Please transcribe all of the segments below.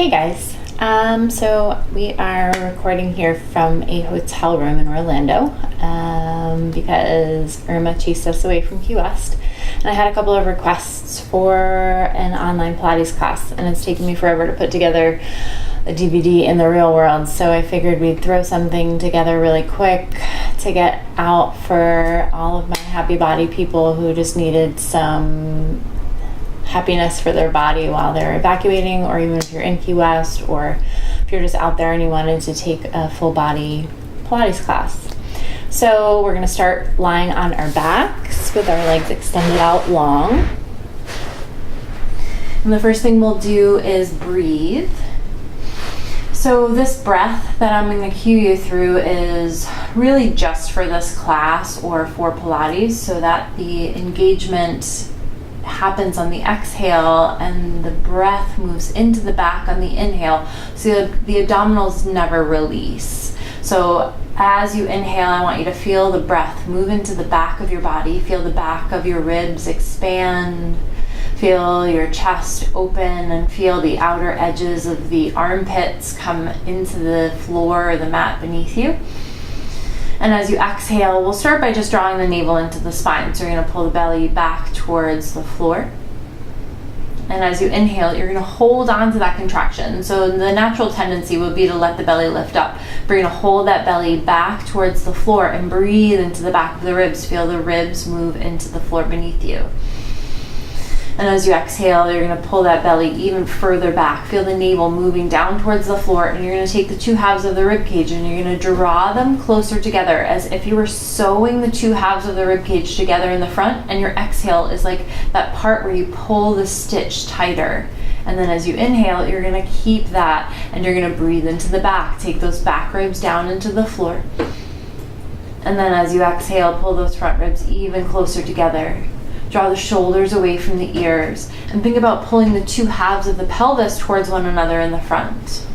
Hey guys, so we are recording here from a hotel room in Orlando because Irma chased us away from Key West, and I had a couple of requests for an online Pilates class, and it's taken me forever to put together a DVD in the real world, so I figured we'd throw something together really quick to get out for all of my happy body people who just needed some happiness for their body while they're evacuating, or even if you're in Key West, or if you're just out there and you wanted to take a full body Pilates class. So we're going to start lying on our backs with our legs extended out long. And the first thing we'll do is breathe. So this breath that I'm going to cue you through is really just for this class or for Pilates, so that the engagement happens on the exhale and the breath moves into the back on the inhale, so the abdominals never release. So as you inhale, I want you to feel the breath move into the back of your body, feel the back of your ribs expand, feel your chest open, and feel the outer edges of the armpits come into the floor or the mat beneath you. And as you exhale, we'll start by just drawing the navel into the spine. So you're going to pull the belly back towards the floor. And as you inhale, you're going to hold on to that contraction. So the natural tendency would be to let the belly lift up. But you're going to hold that belly back towards the floor and breathe into the back of the ribs. Feel the ribs move into the floor beneath you. And as you exhale, you're going to pull that belly even further back. Feel the navel moving down towards the floor, and you're going to take the two halves of the rib cage and you're going to draw them closer together as if you were sewing the two halves of the rib cage together in the front, and your exhale is like that part where you pull the stitch tighter. And then as you inhale, you're going to keep that and you're going to breathe into the back. Take those back ribs down into the floor. And then as you exhale, pull those front ribs even closer together. Draw the shoulders away from the ears, and think about pulling the two halves of the pelvis towards one another in the front.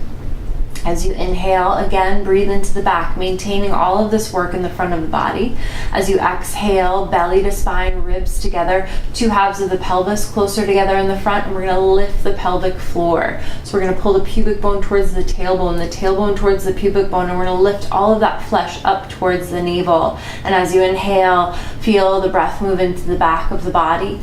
As you inhale, again, breathe into the back, maintaining all of this work in the front of the body. As you exhale, belly to spine, ribs together, two halves of the pelvis closer together in the front, and we're going to lift the pelvic floor. So we're going to pull the pubic bone towards the tailbone towards the pubic bone, and we're going to lift all of that flesh up towards the navel. And as you inhale, feel the breath move into the back of the body.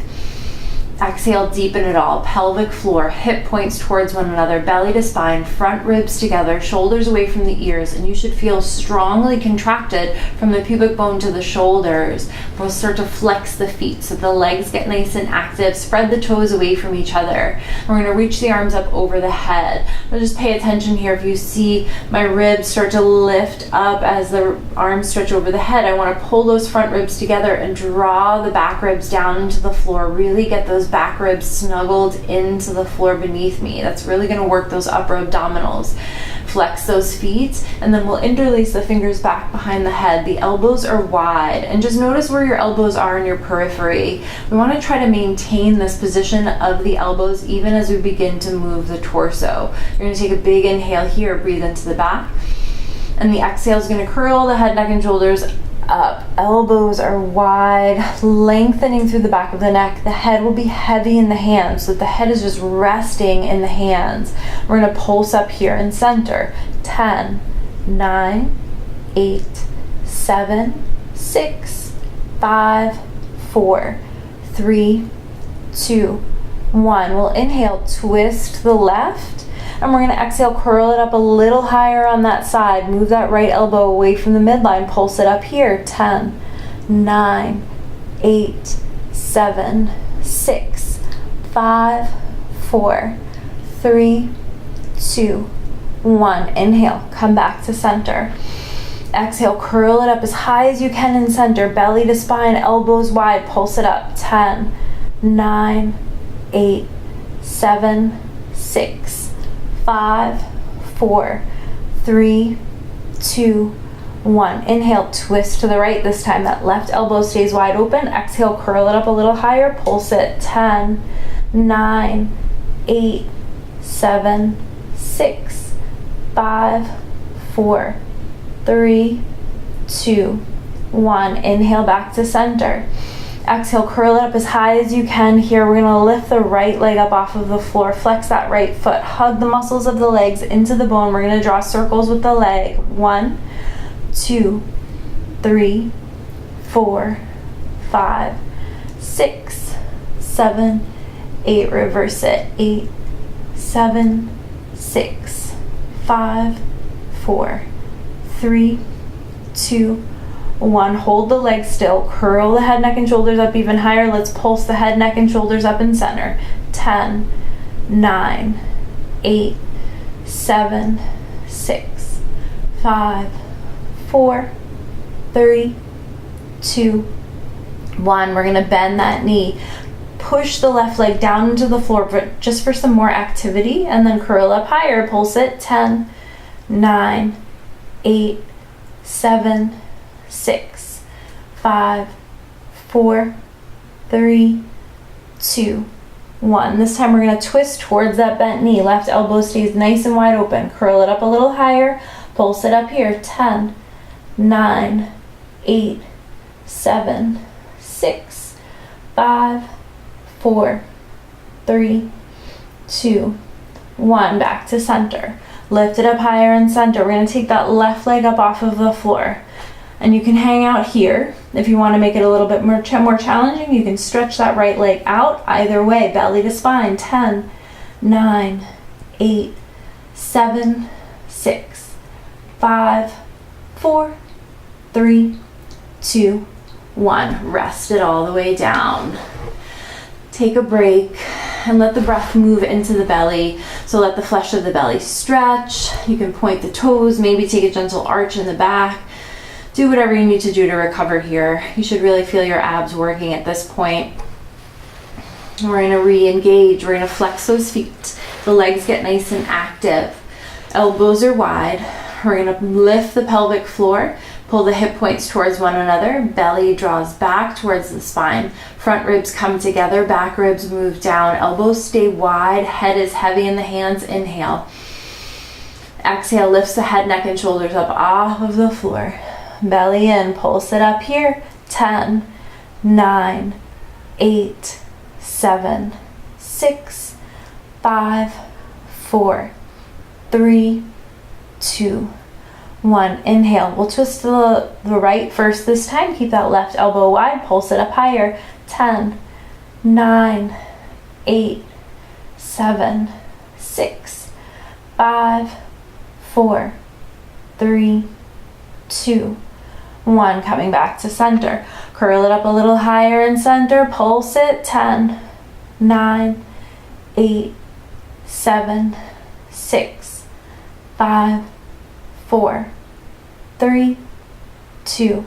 Exhale, deepen it all. Pelvic floor, hip points towards one another, belly to spine, front ribs together, shoulders away from the ears, and you should feel strongly contracted from the pubic bone to the shoulders. We'll start to flex the feet so the legs get nice and active. Spread the toes away from each other. We're going to reach the arms up over the head. But just pay attention here. If you see my ribs start to lift up as the arms stretch over the head, I want to pull those front ribs together and draw the back ribs down into the floor. Really get those back ribs snuggled into the floor beneath me. That's really going to work those upper abdominals. Flex those feet, and then we'll interlace the fingers back behind the head. The elbows are wide, and just notice where your elbows are in your periphery. We want to try to maintain this position of the elbows even as we begin to move the torso. You're going to take a big inhale here, breathe into the back, and the exhale is going to curl the head, neck, and shoulders up. Elbows are wide, lengthening through the back of the neck. The head will be heavy in the hands, so that the head is just resting in the hands. We're going to pulse up here and center. 10, 9, 8, 7, 6, 5, 4, 3, 2, 1. We'll inhale, twist the left. And we're going to exhale, curl it up a little higher on that side. Move that right elbow away from the midline. Pulse it up here. 10, 9, 8, 7, 6, 5, 4, 3, 2, 1. Inhale, come back to center. Exhale, curl it up as high as you can in center. Belly to spine, elbows wide. Pulse it up. 10, 9, 8, 7, 6, 5, 4, 3, 2, 1. Inhale, twist to the right this time. That left elbow stays wide open. Exhale, curl it up a little higher. Pulse it. 10, 9, 8, 7, 6, 5, 4, 3, 2, 1. Inhale back to center. Exhale, curl it up as high as you can. Here, we're gonna lift the right leg up off of the floor. Flex that right foot. Hug the muscles of the legs into the bone. We're gonna draw circles with the leg. 1, 2, 3, 4, 5, 6, 7, 8. Reverse it. 8, 7, 6, 5, 4, 3, 2, 1. Hold the legs still. Curl the head, neck, and shoulders up even higher. Let's pulse the head, neck, and shoulders up in center. 10, 9, 8, 7, 6, 5, 4, 3, 2, 1. We're going to bend that knee. Push the left leg down into the floor but just for some more activity, and then curl up higher. Pulse it. 10, 9, 8, 7, 6, 5, 4, 3, 2, 1. This time we're going to twist towards that bent knee. Left elbow stays nice and wide open. Curl it up a little higher. Pulse it up here. 10, 9, 8, 7, 6, 5, 4, 3, 2, 1. Back to center. Lift it up higher and center. We're going to take that left leg up off of the floor. And you can hang out here. If you want to make it a little bit more challenging, you can stretch that right leg out. Either way, belly to spine. 10, 9, 8, 7, 6, 5, 4, 3, 2, 1. Rest it all the way down. Take a break and let the breath move into the belly. So let the flesh of the belly stretch. You can point the toes, maybe take a gentle arch in the back. Do whatever you need to do to recover here. You should really feel your abs working at this point. We're going to re-engage. We're going to flex those feet. The legs get nice and active. Elbows are wide. We're going to lift the pelvic floor. Pull the hip points towards one another. Belly draws back towards the spine. Front ribs come together. Back ribs move down. Elbows stay wide. Head is heavy in the hands. Inhale. Exhale, lifts the head, neck, and shoulders up off of the floor. Belly in, pulse it up here. 10, 9, 8, 7, 6, 5, 4, 3, 2, 1. Inhale. We'll twist the right first this time. Keep that left elbow wide. Pulse it up higher. 10, 9, 8, 7, 6, 5, 4, 3, 2, 1. Coming back to center. Curl it up a little higher in center. Pulse it. 10, 9, 8, 7, 6, 5, 4, 3, 2,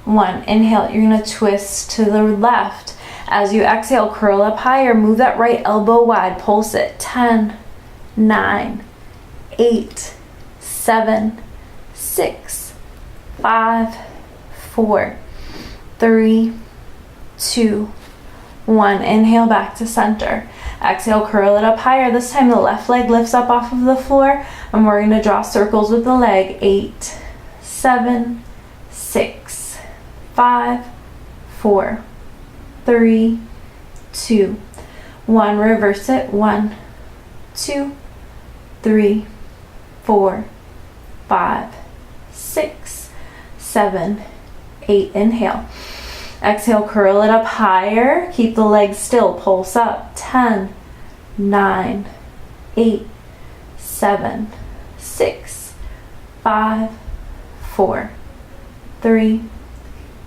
1. Inhale. You're going to twist to the left. As you exhale, curl up higher. Move that right elbow wide. Pulse it. 10, 9, 8, 7, 6, 5, 4, 3, 2, 1. Inhale, back to center. Exhale, curl it up higher. This time the left leg lifts up off of the floor, and we're going to draw circles with the leg. 8, 7, 6, 5, 4, 3, 2, 1. Reverse it. 1, 2, 3, 4, 5, 6, 7, 8. Inhale. Exhale, curl it up higher. Keep the legs still. Pulse up. 10, 9, 8, 7, 6, 5, 4, 3,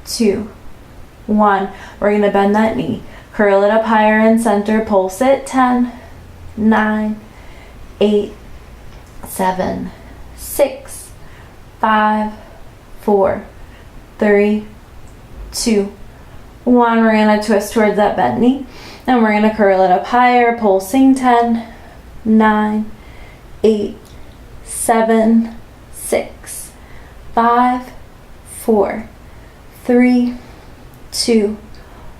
2, 1. We're going to bend that knee. Curl it up higher and center. Pulse it. 10, 9, 8, 7, 6, 5, 4, 3, 2, 1. We're going to twist towards that bent knee. And we're going to curl it up higher. Pulsing. 10, 9, 8, 7, 6, 5, 4, 3, 2,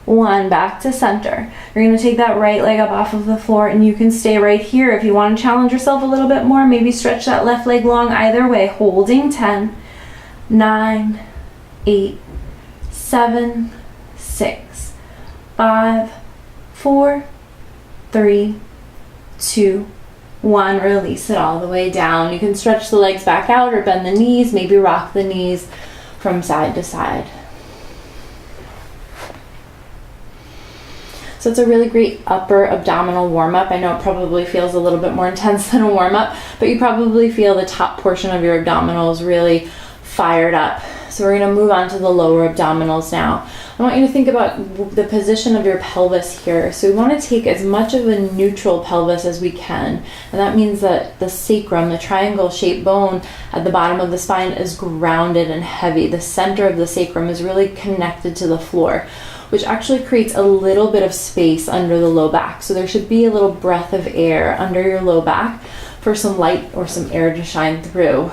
1. Back to center. You're going to take that right leg up off of the floor, and you can stay right here. If you want to challenge yourself a little bit more, maybe stretch that left leg long. Either way, holding. 10, 9, 8, 7, 6, 5, 4, 3, 2, 1. Release it all the way down. You can stretch the legs back out or bend the knees, maybe rock the knees from side to side. So it's a really great upper abdominal warm-up. I know it probably feels a little bit more intense than a warm-up, but you probably feel the top portion of your abdominals really fired up. So we're going to move on to the lower abdominals now. I want you to think about the position of your pelvis here. So we want to take as much of a neutral pelvis as we can. And that means that the sacrum, the triangle-shaped bone at the bottom of the spine, is grounded and heavy. The center of the sacrum is really connected to the floor, which actually creates a little bit of space under the low back. So there should be a little breath of air under your low back for some light or some air to shine through.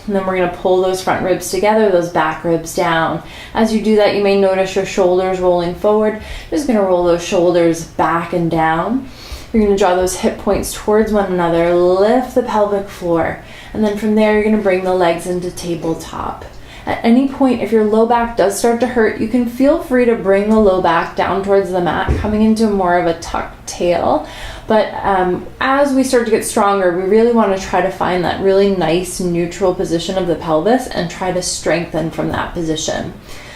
And then we're going to pull those front ribs together, those back ribs down. As you do that, you may notice your shoulders rolling forward. You're just going to roll those shoulders back and down. You're going to draw those hip points towards one another, lift the pelvic floor, and then from there you're going to bring the legs into tabletop. At any point, if your low back does start to hurt, you can feel free to bring the low back down towards the mat, coming into more of a tucked tail. But as we start to get stronger, we really want to try to find that really nice neutral position of the pelvis and try to strengthen from that position.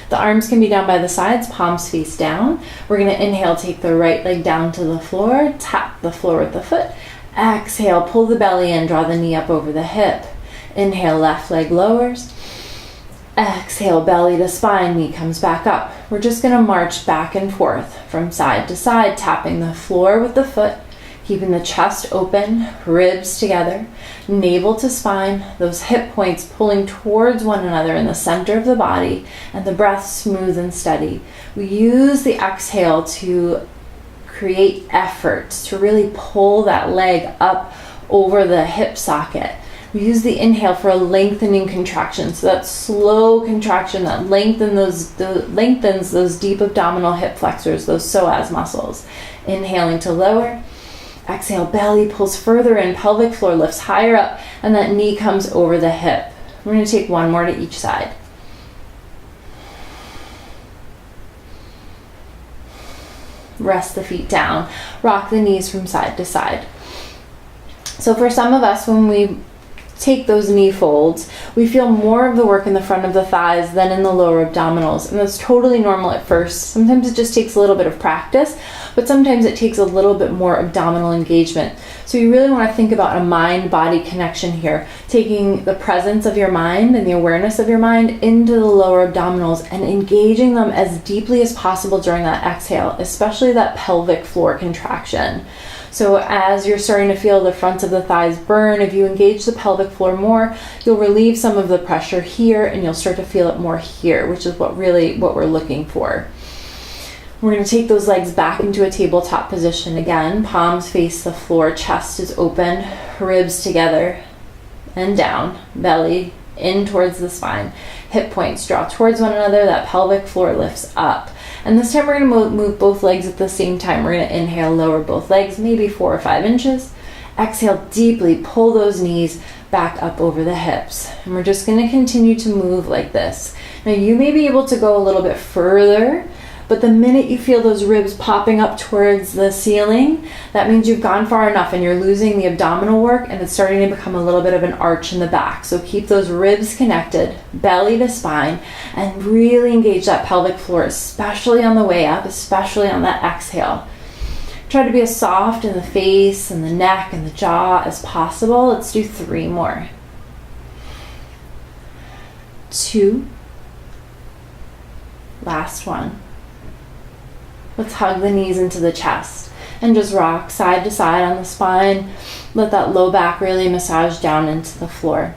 The arms can be down by the sides, palms face down. We're going to inhale, take the right leg down to the floor, tap the floor with the foot. Exhale, pull the belly in, draw the knee up over the hip. Inhale, left leg lowers. Exhale, belly to spine, knee comes back up. We're just going to march back and forth from side to side, tapping the floor with the foot, keeping the chest open, ribs together, navel to spine, those hip points pulling towards one another in the center of the body, and the breath smooth and steady. We use the exhale to create effort, to really pull that leg up over the hip socket. We use the inhale for a lengthening contraction. So that slow contraction that lengthens those deep abdominal hip flexors, those psoas muscles. Inhaling to lower. Exhale, belly pulls further in, pelvic floor lifts higher up, and that knee comes over the hip. We're going to take one more to each side. Rest the feet down. Rock the knees from side to side. So for some of us, when we take those knee folds, we feel more of the work in the front of the thighs than in the lower abdominals, and that's totally normal at first. Sometimes it just takes a little bit of practice, but sometimes it takes a little bit more abdominal engagement. So you really want to think about a mind-body connection here, taking the presence of your mind and the awareness of your mind into the lower abdominals and engaging them as deeply as possible during that exhale, especially that pelvic floor contraction. So as you're starting to feel the fronts of the thighs burn, if you engage the pelvic floor more, you'll relieve some of the pressure here and you'll start to feel it more here, which is what we're looking for. We're going to take those legs back into a tabletop position again. Palms face the floor, chest is open, ribs together and down, belly in towards the spine. Hip points draw towards one another, that pelvic floor lifts up. And this time we're going to move both legs at the same time. We're going to inhale, lower both legs, maybe 4 or 5 inches. Exhale, deeply pull those knees back up over the hips. And we're just going to continue to move like this. Now you may be able to go a little bit further, but the minute you feel those ribs popping up towards the ceiling, that means you've gone far enough and you're losing the abdominal work and it's starting to become a little bit of an arch in the back. So keep those ribs connected, belly to spine, and really engage that pelvic floor, especially on the way up, especially on that exhale. Try to be as soft in the face and the neck and the jaw as possible. Let's do 3 more. 2. Last one. Let's hug the knees into the chest and just rock side to side on the spine. Let that low back really massage down into the floor.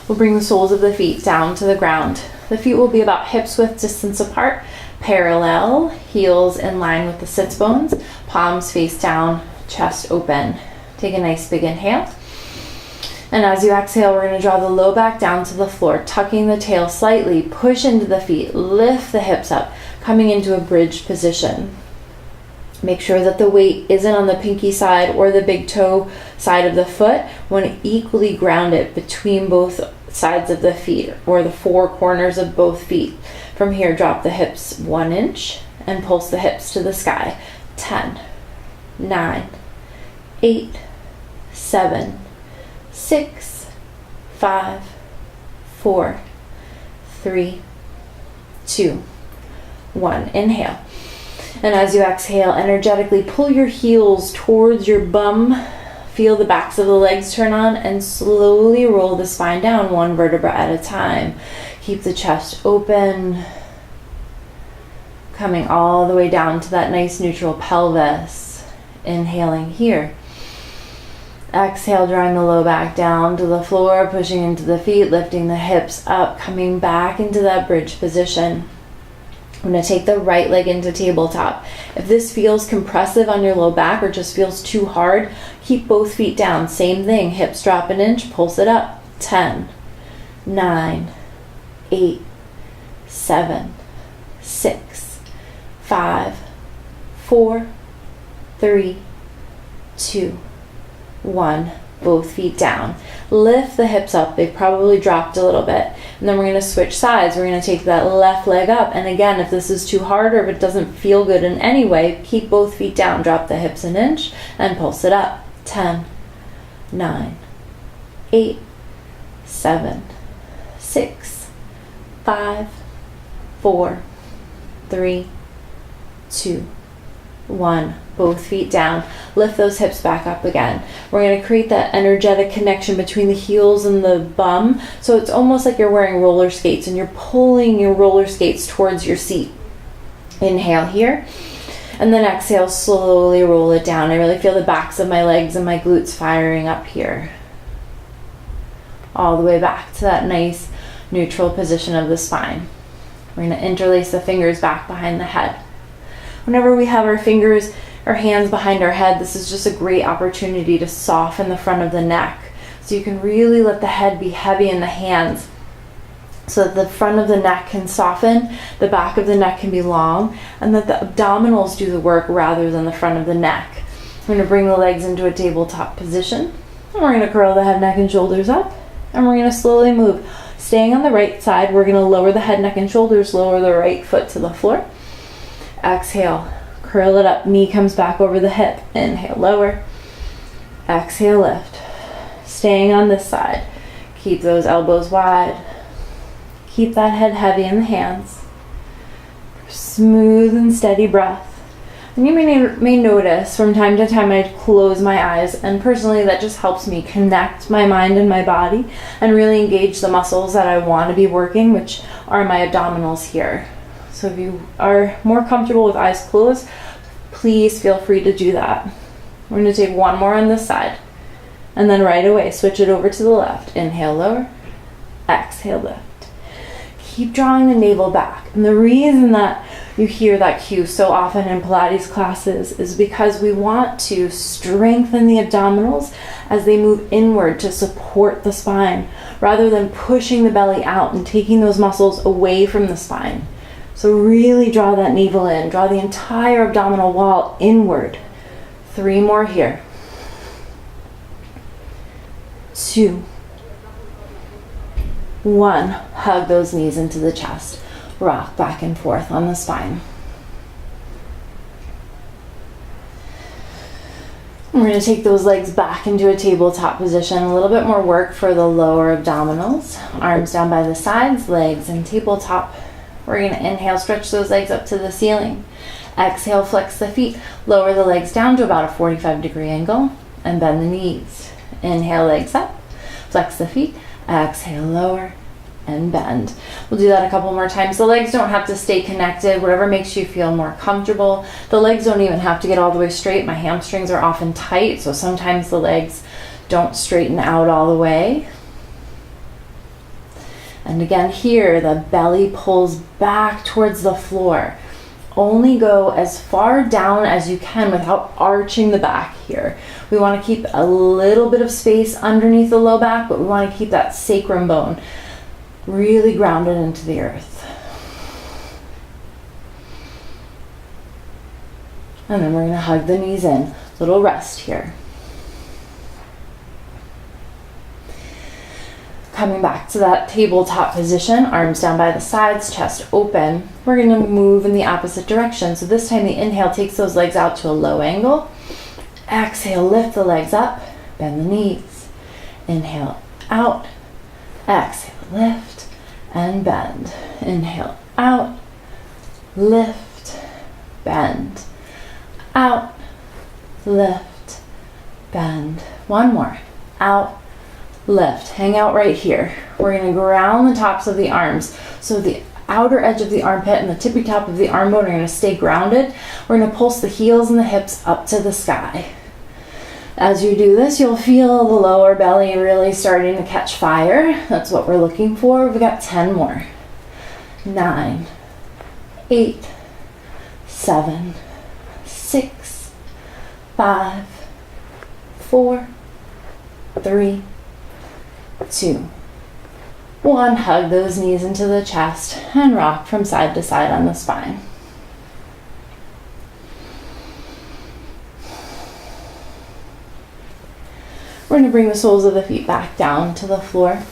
We'll bring the soles of the feet down to the ground. The feet will be about hips width distance apart, parallel, heels in line with the sits bones, palms face down, chest open. Take a nice big inhale. And as you exhale, we're going to draw the low back down to the floor, tucking the tail slightly, push into the feet, lift the hips up, coming into a bridge position. Make sure that the weight isn't on the pinky side or the big toe side of the foot. We want to equally ground it between both sides of the feet or the four corners of both feet. From here, drop the hips 1 inch and pulse the hips to the sky. 10, 9, 8, 7, 6, 5, 4, 3, 2, 1. Inhale. And as you exhale, energetically pull your heels towards your bum. Feel the backs of the legs turn on and slowly roll the spine down 1 vertebra at a time. Keep the chest open, coming all the way down to that nice neutral pelvis. Inhaling here. Exhale, drawing the low back down to the floor, pushing into the feet, lifting the hips up, coming back into that bridge position. I'm going to take the right leg into tabletop. If this feels compressive on your low back or just feels too hard, keep both feet down. Same thing, hips drop 1 inch, pulse it up. 10, 9, 8, 7, 6, 5, 4, 3, 2, 1. Both feet down. Lift the hips up. They've probably dropped a little bit. And then we're going to switch sides. We're going to take that left leg up. And again, if this is too hard or if it doesn't feel good in any way, keep both feet down. Drop the hips 1 inch and pulse it up. 10, 9, 8, 7, 6, 5, 4, 3, 2, 1. Both feet down. Lift those hips back up again. We're going to create that energetic connection between the heels and the bum. So it's almost like you're wearing roller skates and you're pulling your roller skates towards your seat. Inhale here. And then exhale, slowly roll it down. I really feel the backs of my legs and my glutes firing up here. All the way back to that nice neutral position of the spine. We're going to interlace the fingers back behind the head. Whenever we have our fingers or hands behind our head, this is just a great opportunity to soften the front of the neck. So you can really let the head be heavy in the hands so that the front of the neck can soften, the back of the neck can be long, and that the abdominals do the work rather than the front of the neck. We're going to bring the legs into a tabletop position. And we're going to curl the head, neck, and shoulders up. And we're going to slowly move. Staying on the right side, we're going to lower the head, neck, and shoulders, lower the right foot to the floor. Exhale, curl it up, knee comes back over the hip. Inhale, lower. Exhale, lift. Staying on this side. Keep those elbows wide. Keep that head heavy in the hands. Smooth and steady breath. And you may notice from time to time I close my eyes, and personally that just helps me connect my mind and my body and really engage the muscles that I want to be working, which are my abdominals here. So if you are more comfortable with eyes closed, please feel free to do that. We're going to take one more on this side. And then right away, switch it over to the left. Inhale, lower. Exhale, lift. Keep drawing the navel back. And the reason that you hear that cue so often in Pilates classes is because we want to strengthen the abdominals as they move inward to support the spine, rather than pushing the belly out and taking those muscles away from the spine. So really draw that navel in. Draw the entire abdominal wall inward. 3 more here. 2, 1. Hug those knees into the chest. Rock back and forth on the spine. We're going to take those legs back into a tabletop position. A little bit more work for the lower abdominals. Arms down by the sides, legs in tabletop. We're going to inhale, stretch those legs up to the ceiling. Exhale, flex the feet. Lower the legs down to about a 45-degree angle and bend the knees. Inhale, legs up. Flex the feet. Exhale, lower and bend. We'll do that a couple more times. The legs don't have to stay connected, whatever makes you feel more comfortable. The legs don't even have to get all the way straight. My hamstrings are often tight, so sometimes the legs don't straighten out all the way. And again here, the belly pulls back towards the floor. Only go as far down as you can without arching the back here. We want to keep a little bit of space underneath the low back, but we want to keep that sacrum bone really grounded into the earth. And then we're going to hug the knees in. Little rest here. Coming back to that tabletop position, arms down by the sides, chest open. We're going to move in the opposite direction. So this time the inhale takes those legs out to a low angle. Exhale, lift the legs up, bend the knees. Inhale, out. Exhale, lift and bend. Inhale, out. Lift, bend. Out, lift, bend. One more. Out, lift. Hang out right here. We're going to ground the tops of the arms. So the outer edge of the armpit and the tippy top of the arm bone are going to stay grounded. We're going to pulse the heels and the hips up to the sky. As you do this, you'll feel the lower belly really starting to catch fire. That's what we're looking for. We've got 10 more. 9, 8, 7, 6, 5, 4, 3, 2, 1. Hug those knees into the chest and rock from side to side on the spine. We're going to bring the soles of the feet back down to the floor.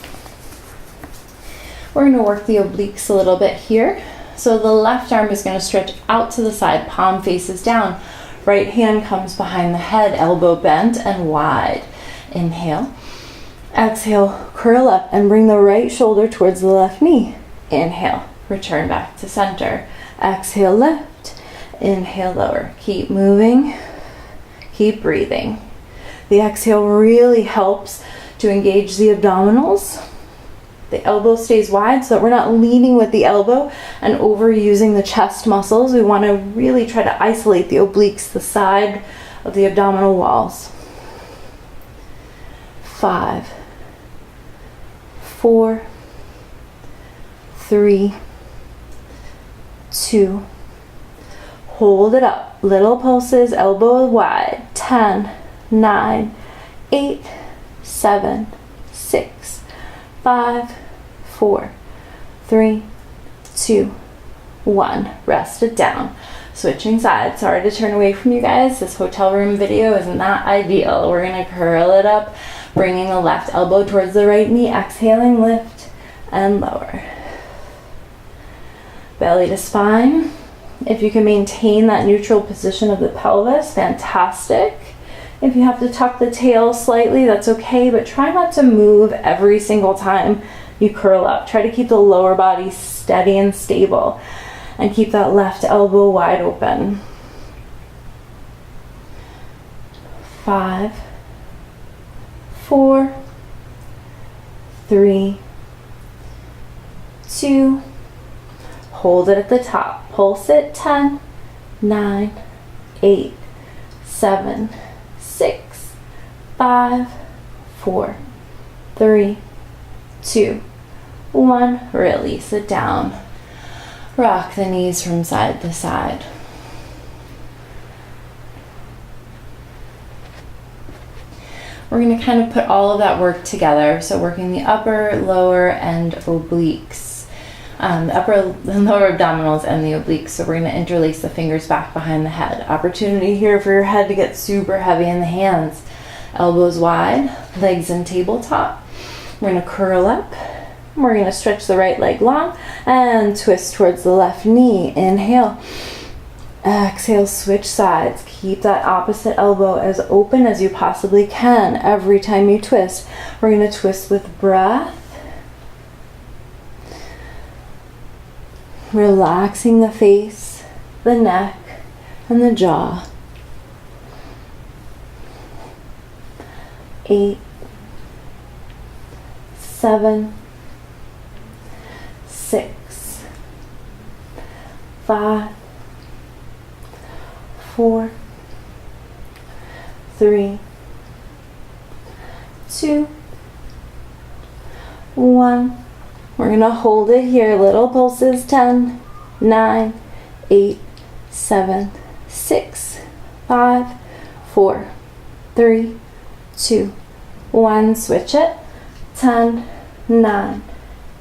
We're going to work the obliques a little bit here. So the left arm is going to stretch out to the side, palm faces down. Right hand comes behind the head, elbow bent and wide. Inhale. Exhale, curl up and bring the right shoulder towards the left knee. Inhale, return back to center. Exhale, lift. Inhale, lower. Keep moving. Keep breathing. The exhale really helps to engage the abdominals. The elbow stays wide so that we're not leaning with the elbow and overusing the chest muscles. We want to really try to isolate the obliques, the side of the abdominal walls. 5, 4, 3, 2. Hold it up. Little pulses, elbow wide. 10, 9, 8, 7, 6, 5, 4, 3, 2, 1. Rest it down. Switching sides. Sorry to turn away from you guys. This hotel room video is not ideal. We're going to curl it up, bringing the left elbow towards the right knee. Exhaling, lift and lower. Belly to spine. If you can maintain that neutral position of the pelvis, fantastic. If you have to tuck the tail slightly, that's okay, but try not to move every single time you curl up. Try to keep the lower body steady and stable and keep that left elbow wide open. 5, 4, 3, 2. Hold it at the top. Pulse it. 10, 9, 8, 7, 6, 5, 4, 3, 2, 1. Release it down. Rock the knees from side to side. We're going to kind of put all of that work together. So working the upper, lower, and obliques. The upper and lower abdominals and the obliques. So we're going to interlace the fingers back behind the head. Opportunity here for your head to get super heavy in the hands. Elbows wide, legs in tabletop. We're going to curl up. We're going to stretch the right leg long and twist towards the left knee. Inhale. Exhale, switch sides. Keep that opposite elbow as open as you possibly can every time you twist. We're going to twist with breath. Relaxing the face, the neck, and the jaw. 8, 7, 6, 5, 4, 3, 2, 1. We're going to hold it here. Little pulses. 10, 9, 8, 7, 6, 5, 4, 3, 2, 1. Switch it. 10, 9,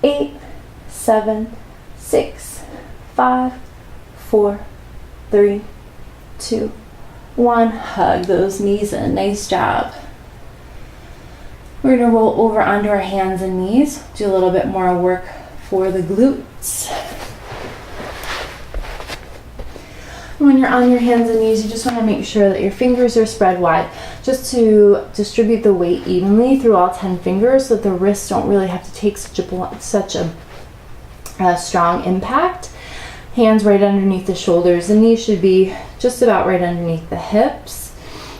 8, 7, 6, 5, 4, 3, 2, 1. Hug those knees in. Nice job. We're gonna roll over onto our hands and knees, do a little bit more work for the glutes. When you're on your hands and knees, you just want to make sure that your fingers are spread wide, just to distribute the weight evenly through all 10 fingers so that the wrists don't really have to take such a strong impact. Hands right underneath the shoulders. The knees should be just about right underneath the hips.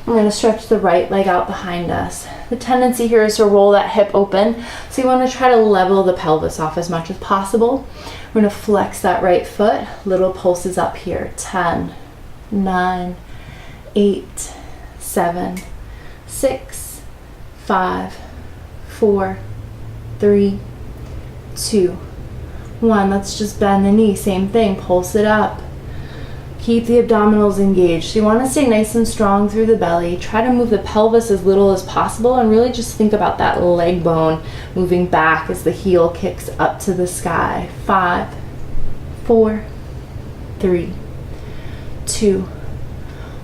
We're going to stretch the right leg out behind us. The tendency here is to roll that hip open, so you want to try to level the pelvis off as much as possible. We're going to flex that right foot, little pulses up here. 10, 9, 8, 7, 6, 5, 4, 3, 2, 1. Let's just bend the knee, same thing, pulse it up. Keep the abdominals engaged. So you want to stay nice and strong through the belly. Try to move the pelvis as little as possible and really just think about that leg bone moving back as the heel kicks up to the sky. 5, 4, 3, 2,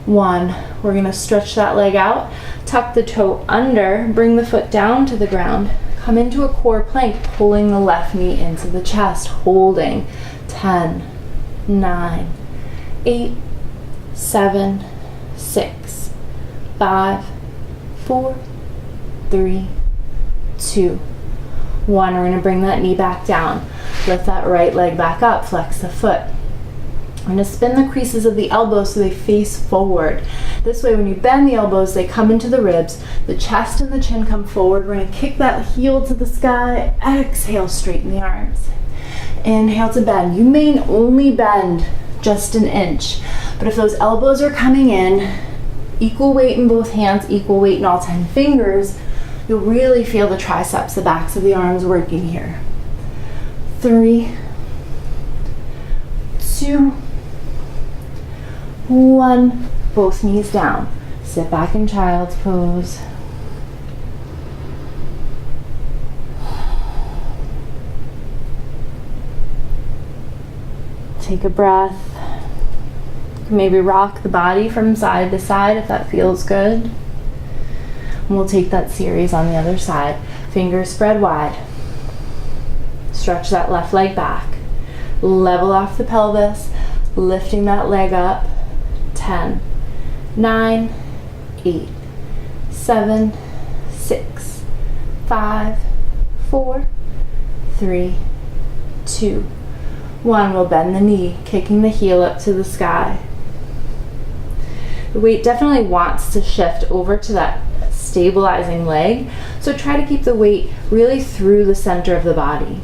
1. We're going to stretch that leg out, tuck the toe under, bring the foot down to the ground. Come into a core plank, pulling the left knee into the chest, holding. 10, 9, 8, 7, 6, 5, 4, 3, 2, 1. We're going to bring that knee back down. Lift that right leg back up, flex the foot. I'm going to spin the creases of the elbows so they face forward. This way, when you bend the elbows, they come into the ribs. The chest and the chin come forward. We're going to kick that heel to the sky. Exhale, straighten the arms. Inhale to bend. You may only bend just an inch, but if those elbows are coming in, equal weight in both hands, equal weight in all 10 fingers, you'll really feel the triceps, the backs of the arms working here. 3, 2, 1. Both knees down. Sit back in child's pose. Take a breath. Maybe rock the body from side to side if that feels good. And we'll take that series on the other side. Fingers spread wide. Stretch that left leg back. Level off the pelvis, lifting that leg up. 10, 9, 8, 7, 6, 5, 4, 3, 2, 1. We'll bend the knee, kicking the heel up to the sky. The weight definitely wants to shift over to that stabilizing leg, so try to keep the weight really through the center of the body.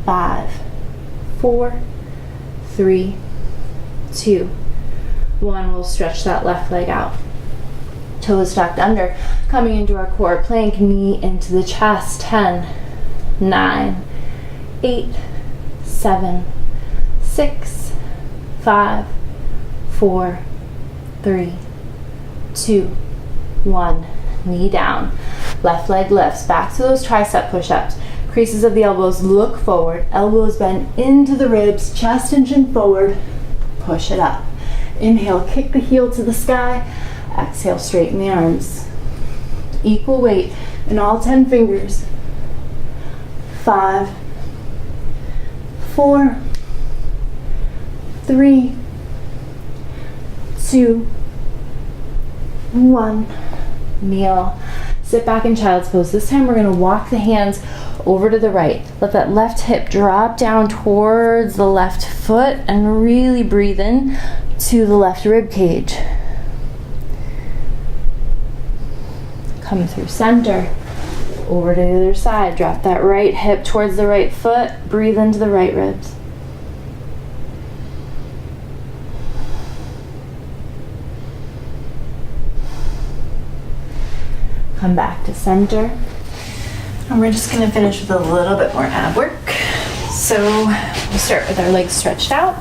5, 4, 3, 2, 1. We'll stretch that left leg out. Toes tucked under, coming into our core plank, knee into the chest. 10, 9, 8, 7, 6, 5, 4, 3, 2, 1. Knee down. Left leg lifts. Back to those tricep push-ups. Creases of the elbows look forward. Elbows bend into the ribs. Chest and chin forward. Push it up. Inhale, kick the heel to the sky. Exhale, straighten the arms. Equal weight in all 10 fingers. 5, 4, 3, 2, 1. Kneel. Sit back in child's pose. This time we're going to walk the hands over to the right. Let that left hip drop down towards the left foot and really breathe in to the left rib cage. Come through center. Over to the other side. Drop that right hip towards the right foot. Breathe into the right ribs. Come back to center. And we're just going to finish with a little bit more ab work. So we'll start with our legs stretched out.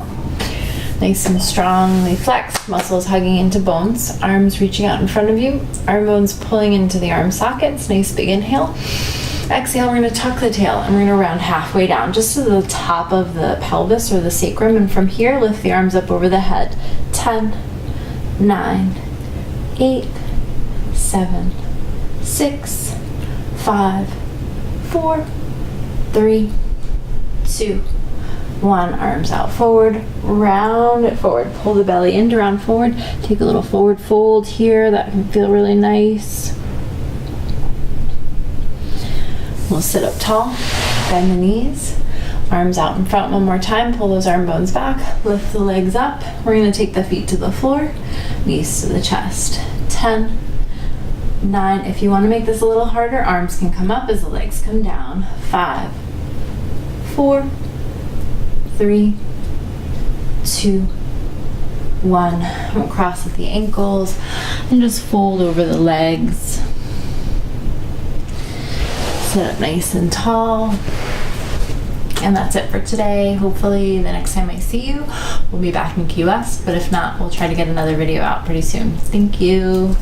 Nice and strongly flexed, muscles hugging into bones, arms reaching out in front of you, arm bones pulling into the arm sockets. Nice big inhale. Exhale, we're going to tuck the tail and we're going to round halfway down just to the top of the pelvis or the sacrum. And from here, lift the arms up over the head. 10, 9, 8, 7, 6, 5, 4, 3, 2, 1. Arms out forward, round it forward. Pull the belly in to round forward. Take a little forward fold here. That can feel really nice. We'll sit up tall, bend the knees, arms out in front one more time. Pull those arm bones back, lift the legs up. We're going to take the feet to the floor, knees to the chest. 10, 9. If you want to make this a little harder, arms can come up as the legs come down. 5, 4, 3, 2, 1. We'll cross at the ankles and just fold over the legs. Sit up nice and tall. And that's it for today. Hopefully the next time I see you, we'll be back in Key West, but if not, we'll try to get another video out pretty soon. Thank you.